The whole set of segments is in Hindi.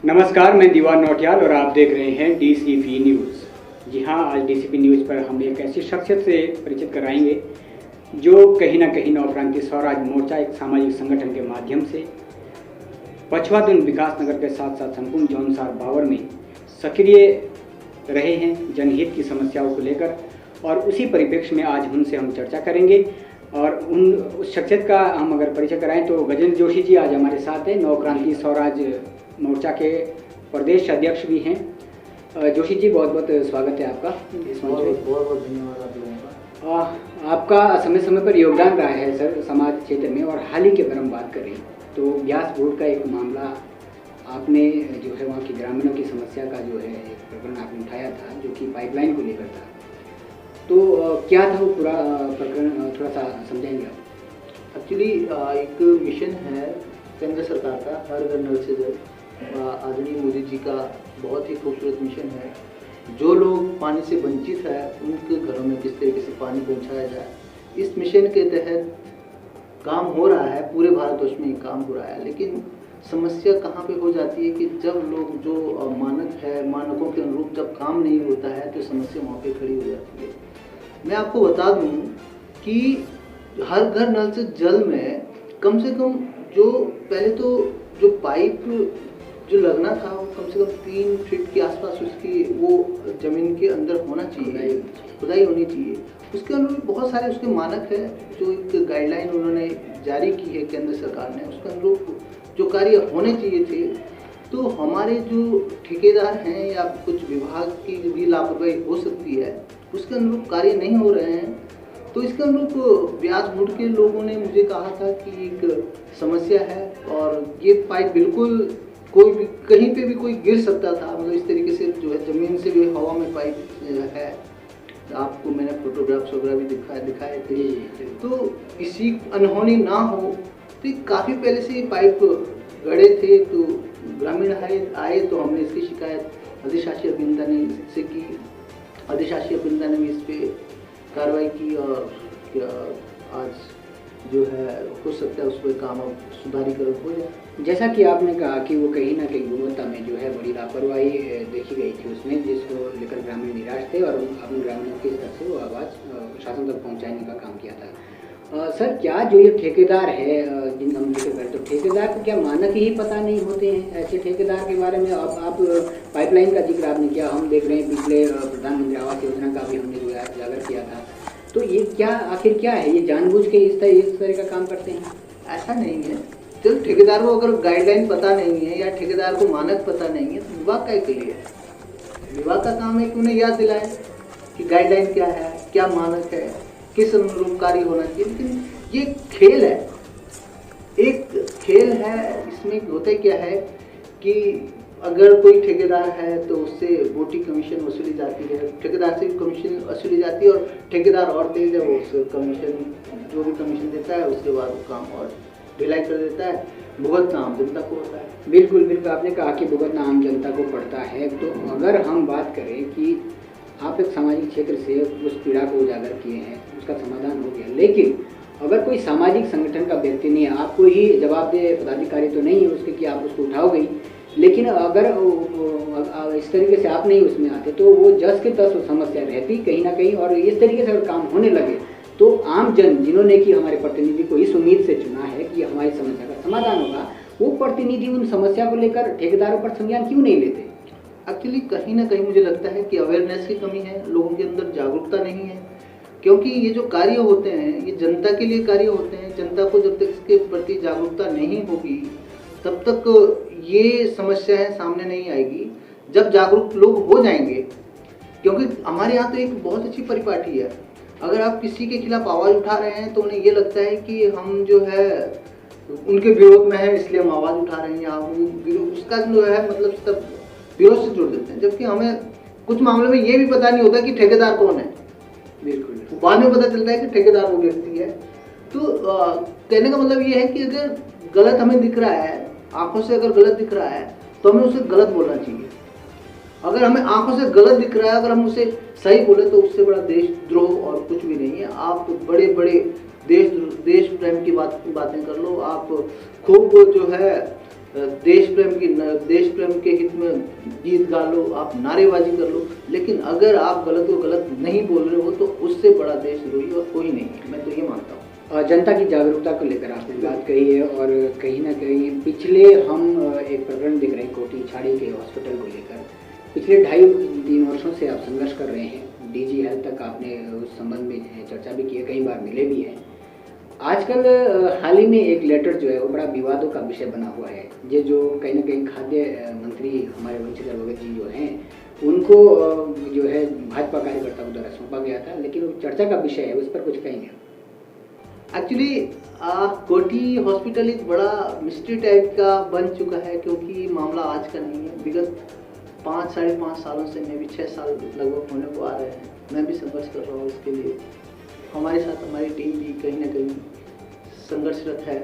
नमस्कार, मैं दीवान नौटियाल और आप देख रहे हैं डीसीपी न्यूज़। जी हाँ, आज डीसीपी न्यूज़ पर हम एक ऐसी शख्सियत से परिचित कराएंगे जो कहीं ना कहीं नवक्रांति स्वराज मोर्चा एक सामाजिक संगठन के माध्यम से पछवादुन विकास नगर के साथ साथ संपूर्ण जौनसार बावर में सक्रिय रहे हैं जनहित की समस्याओं को लेकर, और उसी परिप्रेक्ष्य में आज उनसे हम चर्चा करेंगे। और उस शख्सियत का हम अगर परिचय कराएं तो गजेंद्र जोशी जी आज हमारे साथ हैं, नवक्रांति स्वराज मोर्चा के प्रदेश अध्यक्ष भी हैं। जोशी जी, बहुत बहुत स्वागत है आपका इस मंच में। बहुत बहुत धन्यवाद आप लोगों का। आपका समय समय पर योगदान रहा है सर समाज क्षेत्र में, और हाल ही के अगर हम बात करें तो ब्यास बोर्ड का एक मामला आपने जो है वहाँ की ग्रामीणों की समस्या का जो है एक प्रकरण आपने उठाया था जो कि पाइपलाइन को लेकर था। तो क्या था वो पूरा प्रकरण, थोड़ा सा समझाएंगे आप? एक्चुअली एक मिशन है केंद्र सरकार का, हर घर नल से जल, आदरणीय मोदी जी का बहुत ही खूबसूरत मिशन है। जो लोग पानी से वंचित है उनके घरों में किस तरीके से पानी पहुंचाया जाए, इस मिशन के तहत काम हो रहा है। पूरे भारतवर्ष में काम हो रहा है, लेकिन समस्या कहाँ पे हो जाती है कि जब लोग जो मानक है, मानकों के अनुरूप जब काम नहीं होता है तो समस्या वहाँ पे खड़ी हो जाती है। मैं आपको बता दूं कि हर घर नल से जल में कम से कम जो पहले तो जो पाइप जो लगना था वो कम से कम 3 फीट के आसपास उसकी वो जमीन के अंदर होना चाहिए, खुदाई होनी चाहिए। उसके अनुरूप बहुत सारे उसके मानक है, जो एक गाइडलाइन उन्होंने जारी की है केंद्र सरकार ने, उसके अनुरूप जो कार्य होने चाहिए थे। तो हमारे जो ठेकेदार हैं या कुछ विभाग की भी लापरवाही हो सकती है, उसके अनुरूप कार्य नहीं हो रहे हैं। तो इसके अनुरूप ब्यास बोर्ड के लोगों ने मुझे कहा था कि एक समस्या है और ये पाइप बिल्कुल कोई भी कहीं पे भी कोई गिर सकता था, मतलब इस तरीके से जो है ज़मीन से भी हवा में पाइप है। आपको मैंने फोटोग्राफ्स वगैरह भी दिखाए थे। तो किसी अनहोनी ना हो, तो काफ़ी पहले से पाइप गड़े थे। तो ग्रामीण आए तो हमने इसकी शिकायत अधिशासी अभियंता ने इससे की। अधिशासी अभियंता ने भी इस पर कार्रवाई की और आज जो है हो सकता है उस पर काम अब सुधारीकरण हो जाए। जैसा कि आपने कहा कि वो कहीं ना कहीं गुणवत्ता में जो है बड़ी लापरवाही देखी गई थी उसमें, जिसको लेकर ग्रामीण निराश थे और अपने ग्रामीणों की तरफ से वो आवाज़ शासन तक पहुंचाने का काम किया था। सर, क्या जो ये ठेकेदार है जिन हम जिक्र करें, तो ठेकेदार को क्या मानक ही पता नहीं होते हैं? ऐसे ठेकेदार के बारे में आप पाइपलाइन का जिक्र आपने किया, हम देख रहे हैं पिछले प्रधानमंत्री आवास योजना का भी हमने जो है उजागर किया था। तो ये क्या आखिर क्या है, ये जानबूझ के इस तरह का काम करते हैं? ऐसा नहीं है। चलो, ठेकेदार को अगर गाइडलाइन पता नहीं है या ठेकेदार को मानक पता नहीं है तो विभाग का के लिए है। विभाग का काम है कि उन्हें याद दिलाए कि गाइडलाइन क्या है, क्या मानक है, किस अनुरूप कार्य होना चाहिए। लेकिन ये खेल है, एक खेल है। इसमें होता क्या है कि अगर कोई ठेकेदार है तो उससे वोटिंग कमीशन वसूली जाती है, ठेकेदार से भी कमीशन वसूली जाती है, और ठेकेदार और तेज है, वो उस कमीशन जो भी कमीशन देता है उसके बाद वो काम और ढिलाई कर देता है। भुगतना आम जनता को होता है। बिल्कुल बिल्कुल, आपने कहा कि भुगतना आम जनता को पड़ता है। तो अगर हम बात करें कि आप एक सामाजिक क्षेत्र से उस पीड़ा को उजागर किए हैं, उसका समाधान हो गया, लेकिन अगर कोई सामाजिक संगठन का व्यक्ति नहीं है, आपको ही जवाबदेह पदाधिकारी तो नहीं है उसके कि आप उसको उठाओगे ही, लेकिन अगर इस तरीके से आप नहीं उसमें आते तो वो जस के तस समस्या रहती कहीं ना कहीं। और इस तरीके से अगर काम होने लगे तो आम जन जिन्होंने कि हमारे प्रतिनिधि को इस उम्मीद से चुना है कि हमारी समस्या का समाधान होगा, वो प्रतिनिधि उन समस्या को लेकर ठेकेदारों पर संज्ञान क्यों नहीं लेते? एक्चुअली कहीं ना कहीं मुझे लगता है कि अवेयरनेस की कमी है, लोगों के अंदर जागरूकता नहीं है। क्योंकि ये जो कार्य होते हैं ये जनता के लिए कार्य होते हैं। जनता को जब तक इसके प्रति जागरूकता नहीं होगी तब तक ये समस्याएं सामने नहीं आएगी। जब जागरूक लोग हो जाएंगे, क्योंकि हमारे यहाँ तो एक बहुत अच्छी परिपाटी है, अगर आप किसी के खिलाफ आवाज़ उठा रहे हैं तो उन्हें ये लगता है कि हम जो है उनके विरोध में है इसलिए हम आवाज़ उठा रहे हैं, या उसका जो है मतलब सब विरोध से जुड़ देते हैं। जबकि हमें कुछ मामलों में ये भी पता नहीं होता कि ठेकेदार कौन है। बिल्कुल, बाद में पता चलता है कि ठेकेदार वो व्यक्ति है। तो कहने का मतलब ये है कि अगर गलत हमें दिख रहा है, आंखों से अगर गलत दिख रहा है तो हमें उसे गलत बोलना चाहिए। अगर हमें आंखों से गलत दिख रहा है, अगर हम उसे सही बोले तो उससे बड़ा देशद्रोह और कुछ भी नहीं है। आप बड़े बड़े देश प्रेम की बातें कर लो, आप खूब जो है देश प्रेम के हित में गीत गा लो, आप नारेबाजी कर लो, लेकिन अगर आप गलत को गलत नहीं बोल रहे हो तो उससे बड़ा देशद्रोही और कोई नहीं है, मैं तो ये मानता हूँ। जनता की जागरूकता को लेकर आपने बात कही है और कहीं ना कहीं पिछले हम एक प्रकरण देख रहे हैं कोटी छाड़ी के हॉस्पिटल को लेकर। पिछले 2.5-3 वर्षों से आप संघर्ष कर रहे हैं, डीजी हेल्थ तक आपने उस संबंध में चर्चा भी की है, कई बार मिले भी हैं। आजकल हाल ही में एक लेटर जो है वो बड़ा विवादों का विषय बना हुआ है। ये जो कहीं ना कहीं खाद्य मंत्री हमारे वंशीधर भगत जी जो हैं उनको जो है भाजपा कार्यकर्ताओं द्वारा सौंपा गया था, लेकिन वो चर्चा का विषय है, उस पर कुछ कहेंगे? एक्चुअली कोटी हॉस्पिटल एक बड़ा मिस्ट्री टाइप का बन चुका है, क्योंकि मामला आज का नहीं है। विगत 5-5.5 सालों से, मैं भी 6 साल लगभग होने को आ रहे हैं, मैं भी संघर्ष कर रहा हूँ इसके लिए। हमारे साथ हमारी टीम भी कहीं ना कहीं संघर्षरत है।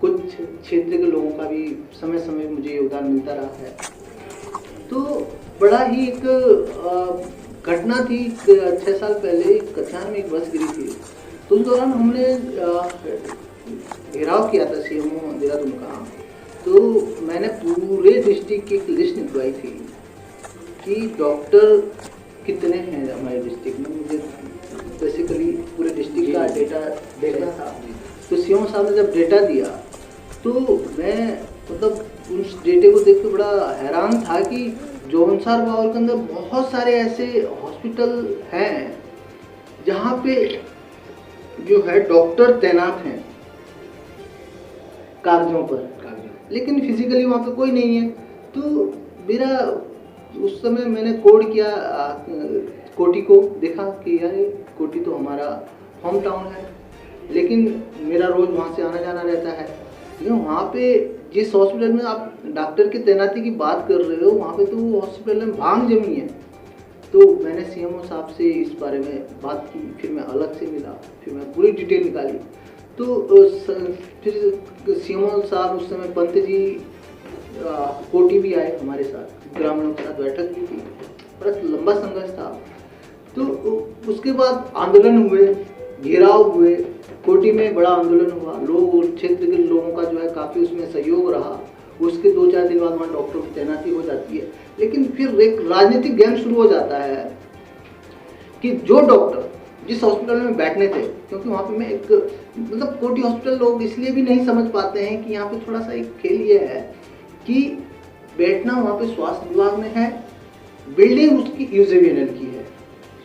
कुछ क्षेत्र के लोगों का भी समय समय मुझे योगदान मिलता रहा है। तो बड़ा ही एक घटना थी, 6 साल पहले कछार में एक बस गिरी थी। तो उस दौरान हमने घेराव किया था सीएमओ देहरादून का। तो मैंने पूरे डिस्ट्रिक्ट की एक लिस्ट निकलवाई थी कि डॉक्टर कितने हैं हमारे डिस्ट्रिक्ट में। मुझे बेसिकली पूरे डिस्ट्रिक्ट का डेटा देखना था। तो सीएमओ साहब ने जब डेटा दिया तो मैं मतलब उस डेटे को देख के बड़ा हैरान था कि जौहनसार बावल के अंदर बहुत सारे ऐसे हॉस्पिटल हैं जहाँ पे जो है डॉक्टर तैनात हैं कागजों पर, लेकिन फिजिकली वहाँ पे कोई नहीं है। तो मेरा उस समय मैंने कोड किया कोटी को, देखा कि यार कोटी तो हमारा होम टाउन है, लेकिन मेरा रोज वहाँ से आना जाना रहता है। लेकिन वहाँ पे जिस हॉस्पिटल में आप डॉक्टर की तैनाती की बात कर रहे हो, वहाँ पे तो वो हॉस्पिटल में भांग जमी है। तो मैंने सीएमओ साहब से इस बारे में बात की, फिर मैं अलग से मिला, फिर मैं पूरी डिटेल निकाली। तो फिर सीएमओ साहब उस समय पंत जी कोटी भी आए हमारे साथ, ग्रामीणों के साथ बैठक की थी, बड़ा लंबा संघर्ष था। तो उसके बाद आंदोलन हुए, घेराव हुए, कोटी में बड़ा आंदोलन हुआ, लोग क्षेत्र के लोगों का जो है काफ़ी उसमें सहयोग रहा। उसके 2-4 दिन बाद वहाँ डॉक्टरों की तैनाती हो जाती है। लेकिन फिर एक राजनीतिक गेम शुरू हो जाता है कि जो डॉक्टर जिस हॉस्पिटल में बैठने थे, क्योंकि वहाँ पे मैं एक मतलब कोटी हॉस्पिटल लोग इसलिए भी नहीं समझ पाते हैं कि यहाँ पे थोड़ा सा एक खेल ये है कि बैठना वहाँ पे स्वास्थ्य विभाग में है, बिल्डिंग उसकी यूजेविएनएल की है,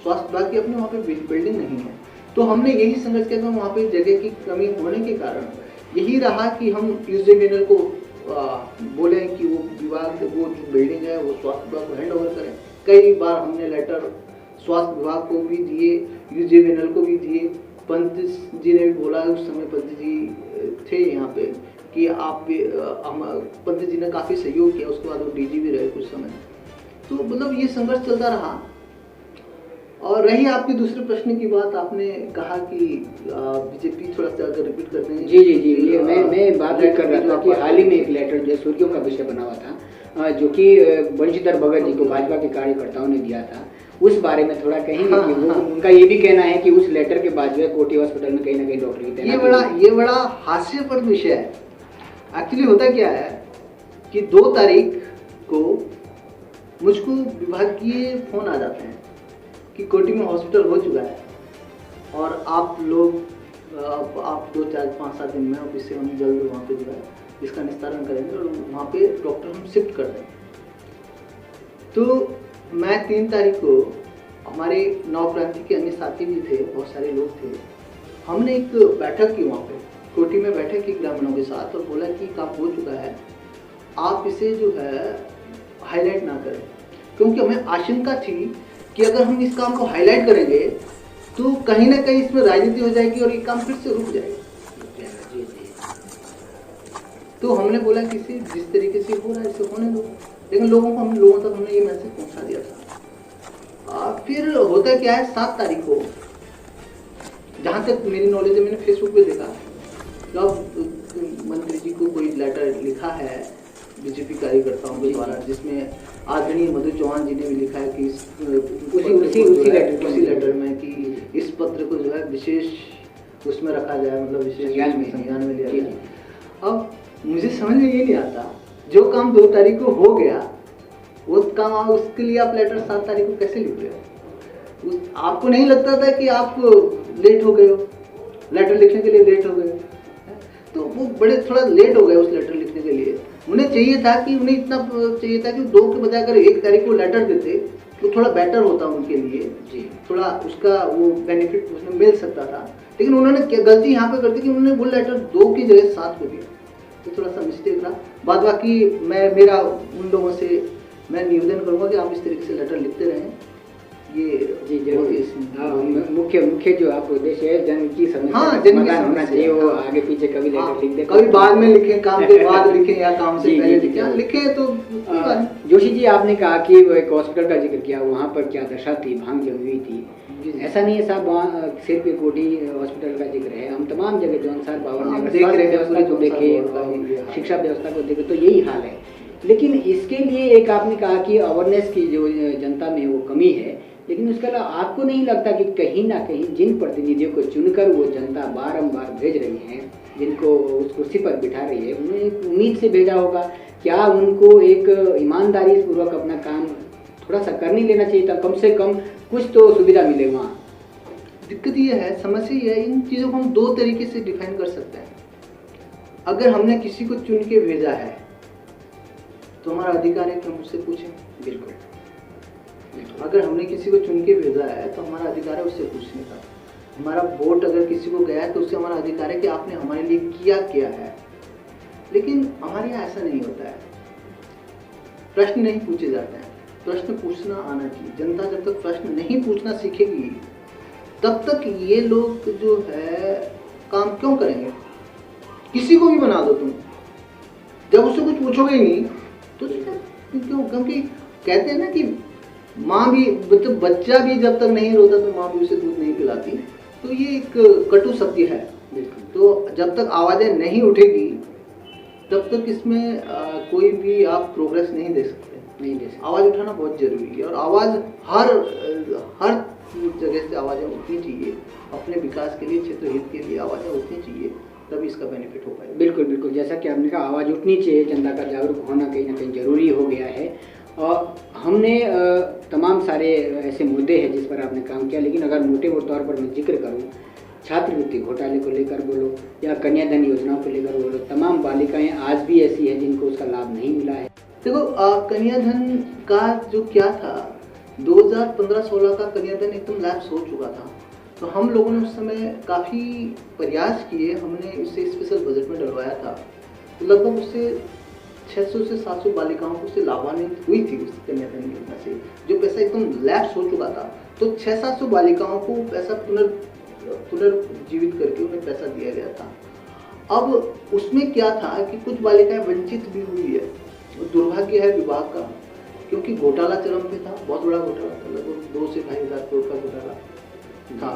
स्वास्थ्य विभाग की अपने वहाँ पे बिल्डिंग नहीं है। तो हमने यही संघर्ष किया था, वहाँ पे जगह की कमी होने के कारण यही रहा कि हम यूजेविएनएल को बोले कि वो विभाग वो जो बिल्डिंग है वो स्वास्थ्य विभाग को हैंड ओवर करें। कई बार हमने लेटर स्वास्थ्य विभाग को भी दिए, यूजेविएनएल को भी दिए। पंत जी ने भी बोला, उस समय पंत जी थे यहाँ पे कि आप पंत जी ने काफ़ी सहयोग किया। उसके बाद वो डीजी भी रहे कुछ समय। तो मतलब ये संघर्ष चलता रहा। और रही आपके दूसरे प्रश्न की बात, आपने कहा कि बीजेपी थोड़ा सा अगर रिपीट करते हैं। जी, मैं बात कर रहा था कि हाल ही में एक लेटर जो सूर्यों का विषय बना हुआ था, जो कि वंशीधर भगत जी को भाजपा के कार्यकर्ताओं ने दिया था, उस बारे में थोड़ा कहेंगे? हाँ, कि वो उनका ये भी कहना है कि उस लेटर के बाद जो है कोटी हॉस्पिटल में कहीं ना कहीं डॉक्टर की तैनाती ये बड़ा हास्यप्रद विषय है। एक्चुअली होता क्या है कि 2 तारीख को मुझको विभागीय फोन आ जाते हैं कि कोटी में हॉस्पिटल हो चुका है और आप लोग आप 2-4-5-7 दिन में ऑफिस से हम जल्द वहाँ पे जो है इसका निस्तारण करेंगे और वहाँ पे डॉक्टर हम शिफ्ट कर देंगे। तो मैं 3 तारीख को, हमारे नव क्रांति के अन्य साथी भी थे, बहुत सारे लोग थे, हमने एक बैठक की वहाँ पे कोटी में, बैठक की ग्रामीणों के साथ, और बोला कि काम हो चुका है, आप इसे जो है हाईलाइट ना करें, क्योंकि हमें आशंका थी कि अगर हम इस काम को हाईलाइट करेंगे तो कहीं ना कहीं इसमें राजनीति हो जाएगी और ये काम फिर से रुक जाएगा। तो हमने बोला कि इसे जिस तरीके से हो रहा है इसे होने दो, लेकिन लोगों तक हमने ये मैसेज पहुंचा दिया था। फिर होता क्या है, 7 तारीख को, जहाँ तक मेरी नॉलेज है, मैंने फेसबुक पे देखा, जब मंत्री जी को कोई लेटर लिखा है बीजेपी कार्यकर्ताओं के द्वारा, जिसमें आदरणीय मधु चौहान जी ने भी लिखा है कि उसी लेटर में कि इस पत्र को जो है विशेष उसमें रखा जाए, मतलब विशेष संज्ञान में लिया जाए। अब मुझे समझ में ये नहीं आता जो काम 2 तारीख को हो गया वो काम उसके लिए आप लेटर 7 तारीख को कैसे लिख रहे हो? आपको नहीं लगता था कि आप लेट हो गए हो, लेटर लिखने के लिए लेट हो गए हो? तो वो बड़े थोड़ा लेट हो गए उस लेटर लिखने के लिए। उन्हें चाहिए था कि उन्हें इतना चाहिए था कि 2 के बजाय अगर 1 तारीख को लेटर देते तो थोड़ा बेटर होता उनके लिए जी, थोड़ा उसका वो बेनिफिट उसमें मिल सकता था। लेकिन उन्होंने क्या गलती यहाँ पे कर दी कि उन्होंने वो लेटर 2 की जगह 7 को दिया, तो थोड़ा सा मिस्टेक था। बाद बाकी मेरा उन लोगों से मैं निवेदन करूँगा कि आप इस तरीके से लेटर लिखते रहें। ये जी जरूर। मुख्य जो आपका उद्देश्य है जन की समस्या हाँ, समाधान होना चाहिए, वो आगे पीछे कभी लेटर लिख दे, कभी बाद में लिखें, काम के बाद लिखें या काम से पहले लिखें तो जोशी जी आपने कहा कि वो एक हॉस्पिटल का जिक्र किया, वहाँ पर क्या दशा थी, भांग जमी हुई थी। ऐसा नहीं है साहब, वहाँ सिर्फ एक कोटी हॉस्पिटल का जिक्र है, हम तमाम जगह जौनसार बावर देख रहे व्यवस्था को देखे, शिक्षा व्यवस्था को देखे तो यही हाल है। लेकिन इसके लिए एक आपने कहा कि अवेयरनेस की जो जनता में वो कमी है, लेकिन उसके अलावा आपको नहीं लगता कि कहीं ना कहीं जिन प्रतिनिधियों को चुनकर वो जनता बारंबार भेज रही है, जिनको उस कुर्सी पर बिठा रही है, उन्हें एक उम्मीद से भेजा होगा, क्या उनको एक ईमानदारी पूर्वक अपना काम थोड़ा सा कर नहीं लेना चाहिए था? कम से कम कुछ तो सुविधा मिले वहाँ। दिक्कत ये है, समस्या ये है, इन चीज़ों को हम 2 तरीके से डिफाइन कर सकते हैं। अगर हमने किसी को चुन के भेजा है तो हमारा अधिकार है कि हम उससे पूछें। बिल्कुल। अगर हमने किसी को चुन के भेजा है तो हमारा अधिकार है उससे पूछने का। हमारा वोट अगर किसी को गया है तो उससे हमारा अधिकार है कि आपने हमारे लिए किया है। लेकिन हमारे यहाँ ऐसा नहीं होता है, प्रश्न नहीं पूछे जाते हैं। प्रश्न पूछना आना चाहिए। जनता जब तक प्रश्न नहीं पूछना सीखेगी तब तक ये लोग जो है काम क्यों करेंगे? किसी को भी बना दो तुम, जब उससे कुछ पूछोगे ही नहीं तो क्यों? क्योंकि कहते हैं ना कि माँ भी मतलब बच्चा भी जब तक नहीं रोता तो माँ भी उसे दूध नहीं पिलाती। तो ये एक कटु सत्य है। तो जब तक आवाज़ें नहीं उठेगी तब तक इसमें कोई भी आप प्रोग्रेस नहीं दे सकते। आवाज़ उठाना बहुत जरूरी है और आवाज़ हर जगह से आवाज़ें उठनी चाहिए। अपने विकास के लिए, क्षेत्र हित के लिए आवाज़ें उठनी चाहिए, तभी इसका बेनिफिट हो पाएगा। बिल्कुल बिल्कुल, जैसा कि आपने कहा आवाज़ उठनी चाहिए, जनता का जागरूक होना कहीं ना कहीं जरूरी हो गया है। और हमने तमाम सारे ऐसे मुद्दे हैं जिस पर आपने काम किया, लेकिन अगर मोटे तौर पर मैं जिक्र करूं, छात्रवृत्ति घोटाले को लेकर बोलो या कन्याधन योजनाओं को लेकर बोलो, तमाम बालिकाएं आज भी ऐसी है जिनको उसका लाभ नहीं मिला है। देखो कन्याधन का जो क्या था, 2015-16 का कन्याधन एकदम लैप्स हो चुका था। तो हम लोगों ने उस समय काफ़ी प्रयास किए, हमने इसे स्पेशल बजट में डलवाया था। तो लगभग उससे 600 से 700 बालिकाओं को उससे लाभान्वित हुई थी उस कन्याधन योजना से, जो पैसा एकदम लैप्स हो चुका था। तो 600-700 बालिकाओं को पैसा पुनर्जीवित करके उन्हें पैसा दिया गया था। अब उसमें क्या था कि कुछ बालिकाएं वंचित भी हुई है। दुर्भाग्य है विभाग का, क्योंकि घोटाला चरम पे था, बहुत बड़ा घोटाला था, लगभग 2 से 2.5 हज़ार करोड़ का घोटाला था।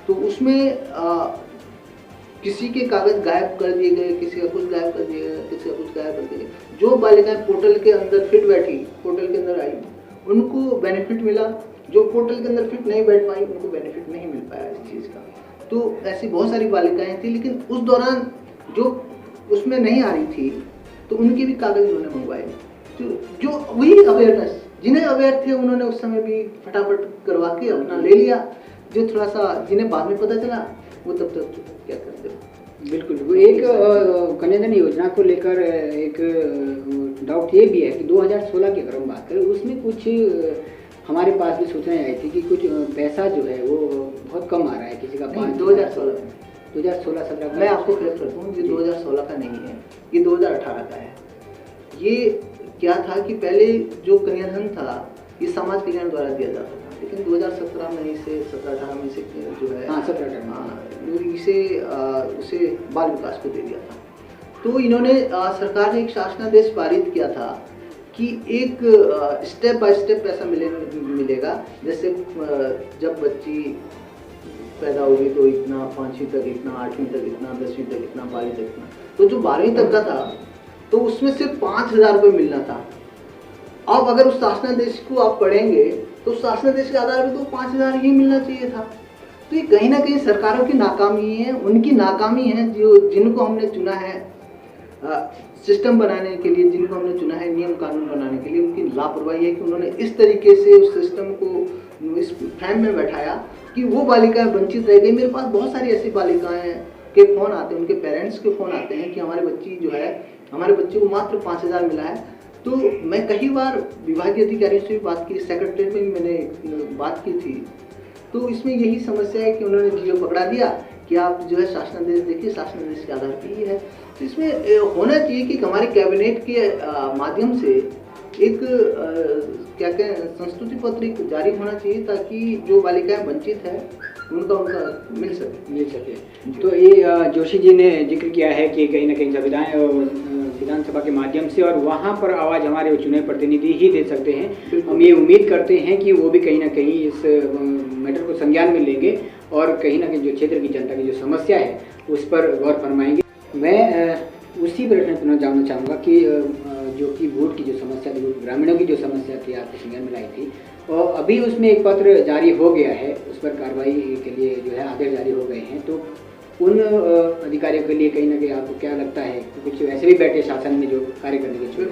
तो उसमें किसी के कागज गायब कर दिए गए, किसी का कुछ गायब कर दिया गया, किसी का कुछ गायब कर दिया गया। जो बालिकाएं पोर्टल के अंदर फिट बैठी, पोर्टल के अंदर आई, उनको बेनिफिट मिला। जो पोर्टल के अंदर फिट नहीं बैठ पाई उनको बेनिफिट नहीं मिल पाया इस चीज़ का। तो ऐसी बहुत सारी बालिकाएं थी, लेकिन उस दौरान जो उसमें नहीं आ रही थी तो उनके भी कागज उन्होंने मंगवाए। तो जो वही अवेयरनेस, जिन्हें अवेयर थे उन्होंने उस समय भी फटाफट करवा के अपना ले लिया। जो थोड़ा सा जिन्हें बाद में पता चला वो तब तक क्या करते हो। बिल्कुल। एक कन्याधन योजना को लेकर एक डाउट ये भी है कि 2016 की अगर हम बात करें, उसमें कुछ हमारे पास भी सूचनाएं आई थी कि कुछ पैसा जो है वो बहुत कम आ रहा है, किसी का 2016-17 मैं आपको क्लियर करता हूँ, ये 2016 का नहीं है, ये 2018 का है। ये क्या था कि पहले जो कन्याधन था ये समाज कल्याण द्वारा दिया जाता था, लेकिन 2017 में से 17-18 में से जो है 17-18 उसे बाल विकास को दे दिया था। तो इन्होंने सरकार ने एक शासनादेश पारित किया था कि एक स्टेप बाय स्टेप पैसा मिलेगा। जैसे जब बच्ची पैदा होगी तो इतना, 5वीं तक इतना, 8वीं तक इतना, 10वीं तक इतना, 12वीं तक इतना। तो जो 12वीं तक का था तो उसमें सिर्फ 5,000 रुपये मिलना था। अब अगर उस शासनादेश को आप पढ़ेंगे तो शासनादेश के आधार पर तो 5,000 ही मिलना चाहिए था। तो ये कहीं ना कहीं सरकारों की नाकामी है, उनकी नाकामी है जो जिनको हमने चुना है। सिस्टम बनाने के लिए जिनको हमने चुना है नियम कानून बनाने के लिए, उनकी लापरवाही है कि उन्होंने इस तरीके से उस सिस्टम को इस फ्रेम में बैठाया कि वो बालिकाएं वंचित रह गई। मेरे पास बहुत सारी ऐसी बालिकाएं के फ़ोन आते हैं, उनके पेरेंट्स के फ़ोन आते हैं कि हमारे बच्ची जो है, हमारे बच्चे को मात्र 5,000 मिला है। तो मैं कई बार विभागीय अधिकारियों से भी बात की, सेक्रेटरीट में भी मैंने बात की थी। तो इसमें यही समस्या है कि उन्होंने जियो पकड़ा दिया कि आप जो है शासनादेश देखिए, शासनादेश के आधार पर ही है। तो इसमें होना चाहिए कि हमारे कैबिनेट के माध्यम से एक क्या कहें संस्तुति पत्र जारी होना चाहिए ताकि जो बालिकाएं वंचित है उनका मिल सके। तो ये जोशी जी ने जिक्र किया है कि कहीं ना कहीं विधानसभा के माध्यम से और वहाँ पर आवाज़ हमारे चुने प्रतिनिधि ही दे सकते हैं। हम ये उम्मीद करते हैं कि वो भी कहीं ना कहीं इस मैटर को संज्ञान में लेंगे और कहीं ना कहीं जो क्षेत्र की जनता की जो समस्या है उस पर गौर फरमाएंगे। मैं उसी प्रश्न पुनः जानना चाहूँगा कि जो कि वोट की जो समस्या थी, ग्रामीणों की जो समस्या थी आपके संज्ञान में लाई थी, और अभी उसमें एक पत्र जारी हो गया है, उस पर कार्रवाई के लिए जो है आदेश जारी हो गए हैं। तो उन अधिकारियों के लिए कहीं ना कहीं आपको क्या लगता है कि कुछ ऐसे भी बैठे शासन में जो कार्य करने के छोड़,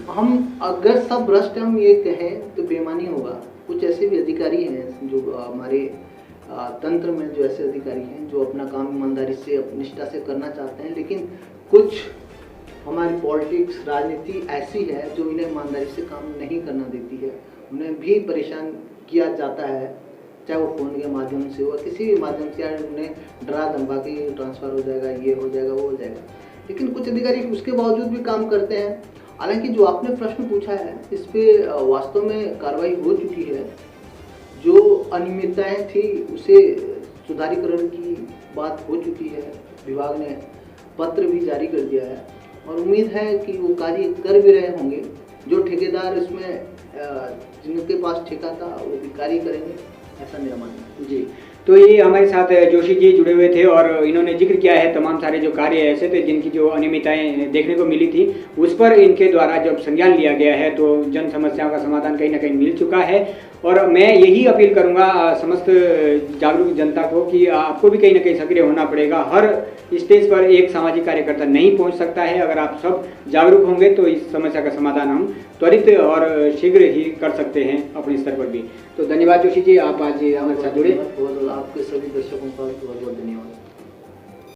हम अगर सब भ्रष्ट हम ये कहें तो बेईमानी होगा। कुछ ऐसे भी अधिकारी हैं जो हमारे तंत्र में, जो ऐसे अधिकारी हैं जो अपना काम ईमानदारी से निष्ठा से करना चाहते हैं, लेकिन कुछ हमारी पॉलिटिक्स राजनीति ऐसी है जो इन्हें ईमानदारी से काम नहीं करना देती है। उन्हें भी परेशान किया जाता है, चाहे वो फ़ोन के माध्यम से हो, किसी भी माध्यम से, उन्हें डरा धमका के ट्रांसफ़र हो जाएगा, ये हो जाएगा, वो हो जाएगा। लेकिन कुछ अधिकारी उसके बावजूद भी काम करते हैं। हालांकि जो आपने प्रश्न पूछा है इस पर वास्तव में कार्रवाई हो चुकी है। जो अनियमितताएँ थी उसे सुधारीकरण की बात हो चुकी है, विभाग ने पत्र भी जारी कर दिया है और उम्मीद है कि वो कार्य कर भी रहे होंगे। जो ठेकेदार इसमें जिनके पास ठेका था वो भी कार्य करेंगे, ऐसा मेरा मानना है। जी, तो ये हमारे साथ जोशी जी जुड़े हुए थे और इन्होंने जिक्र किया है तमाम सारे जो कार्य ऐसे थे जिनकी जो अनियमितताएं देखने को मिली थी, उस पर इनके द्वारा जब संज्ञान लिया गया है तो जन समस्याओं का समाधान कहीं ना कहीं मिल चुका है। और मैं यही अपील करूंगा समस्त जागरूक जनता को कि आपको भी कहीं ना कहीं सक्रिय होना पड़ेगा। हर स्टेज पर एक सामाजिक कार्यकर्ता नहीं पहुंच सकता है। अगर आप सब जागरूक होंगे तो इस समस्या का समाधान हम त्वरित और शीघ्र ही कर सकते हैं अपने स्तर पर भी। तो धन्यवाद जोशी जी, आप आज हमारे साथ जुड़े। और आपके सभी दर्शकों का बहुत बहुत धन्यवाद।